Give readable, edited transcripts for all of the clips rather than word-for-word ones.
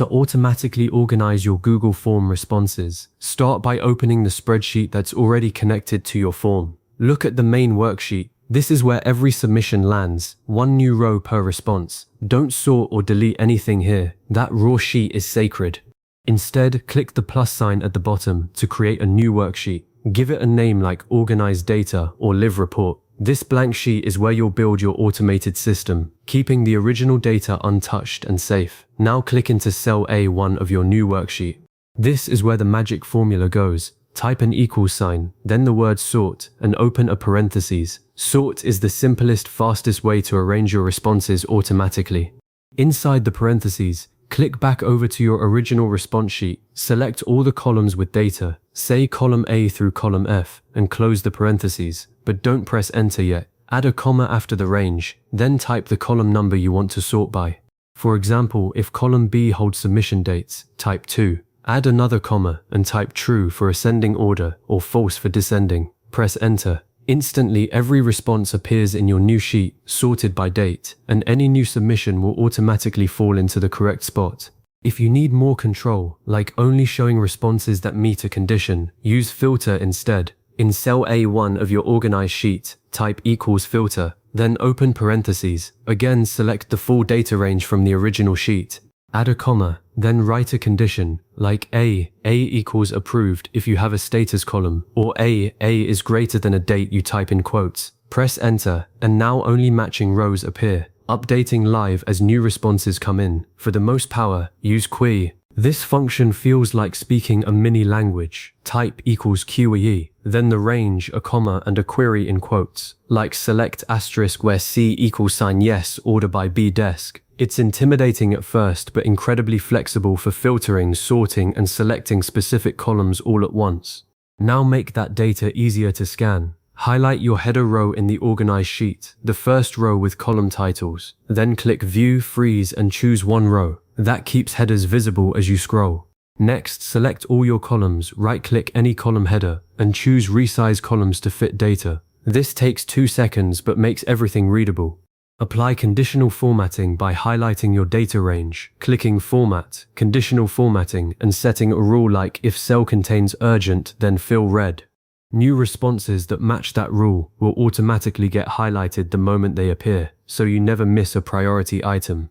To automatically organize your Google Form responses, start by opening the spreadsheet that's already connected to your form. Look at the main worksheet. This is where every submission lands, one new row per response. Don't sort or delete anything here. That raw sheet is sacred. Instead, click the plus sign at the bottom to create a new worksheet. Give it a name like Organized Data or Live Report. This blank sheet is where you'll build your automated system, keeping the original data untouched and safe. Now click into cell A1 of your new worksheet. This is where the magic formula goes. Type an equals sign, then the word sort, and open a parentheses. Sort is the simplest, fastest way to arrange your responses automatically. Inside the parentheses, click back over to your original response sheet, select all the columns with data, say column A through column F, and close the parentheses, but don't press enter yet. Add a comma after the range, then type the column number you want to sort by. For example, if column B holds submission dates, type 2. Add another comma and type true for ascending order or false for descending. Press enter. Instantly, every response appears in your new sheet, sorted by date, and any new submission will automatically fall into the correct spot. If you need more control, like only showing responses that meet a condition, use filter instead. In cell A1 of your organized sheet, type equals filter, then open parentheses. Again, select the full data range from the original sheet. Add a comma, then write a condition, like A equals approved if you have a status column, or A is greater than a date you type in quotes. Press enter, and now only matching rows appear, updating live as new responses come in. For the most power, use QE. This function feels like speaking a mini language. Type equals QE, then the range, a comma, and a query in quotes, like select asterisk where C equals sign yes, order by B desk. It's intimidating at first, but incredibly flexible for filtering, sorting, and selecting specific columns all at once. Now make that data easier to scan. Highlight your header row in the organized sheet, the first row with column titles. Then click View, Freeze, and choose one row. That keeps headers visible as you scroll. Next, select all your columns, right-click any column header, and choose Resize Columns to fit data. This takes 2 seconds but makes everything readable. Apply conditional formatting by highlighting your data range, clicking Format, Conditional Formatting, and setting a rule like if cell contains urgent, then fill red. New responses that match that rule will automatically get highlighted the moment they appear, so you never miss a priority item.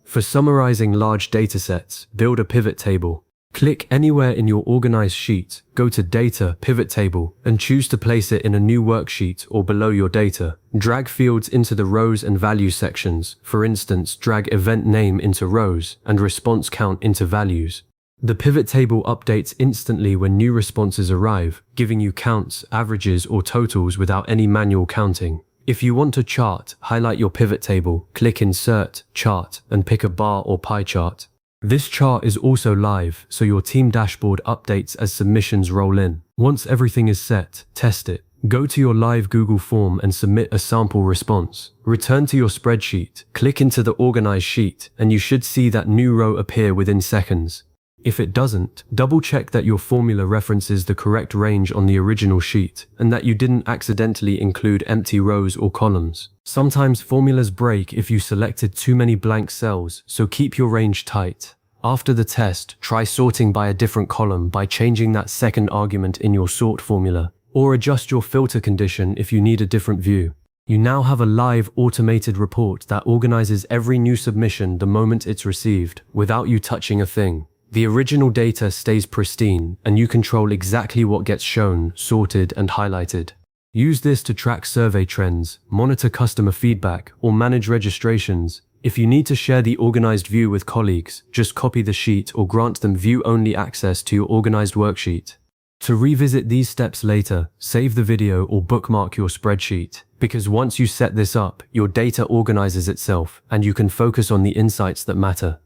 For summarizing large datasets, build a pivot table. Click anywhere in your organized sheet, go to Data, Pivot Table, and choose to place it in a new worksheet or below your data. Drag fields into the rows and values sections. For instance, drag event name into rows and response count into values. The pivot table updates instantly when new responses arrive, giving you counts, averages, or totals without any manual counting. If you want a chart, highlight your pivot table, click Insert, Chart, and pick a bar or pie chart. This chart is also live, so your team dashboard updates as submissions roll in. Once everything is set, test it. Go to your live Google form and submit a sample response. Return to your spreadsheet, click into the organized sheet, and you should see that new row appear within seconds. If it doesn't, double check that your formula references the correct range on the original sheet, and that you didn't accidentally include empty rows or columns. Sometimes formulas break if you selected too many blank cells, so keep your range tight. After the test, try sorting by a different column by changing that second argument in your sort formula, or adjust your filter condition if you need a different view. You now have a live automated report that organizes every new submission the moment it's received, without you touching a thing. The original data stays pristine, and you control exactly what gets shown, sorted, and highlighted. Use this to track survey trends, monitor customer feedback, or manage registrations. If you need to share the organized view with colleagues, just copy the sheet or grant them view-only access to your organized worksheet. To revisit these steps later, save the video or bookmark your spreadsheet, because once you set this up, your data organizes itself, and you can focus on the insights that matter.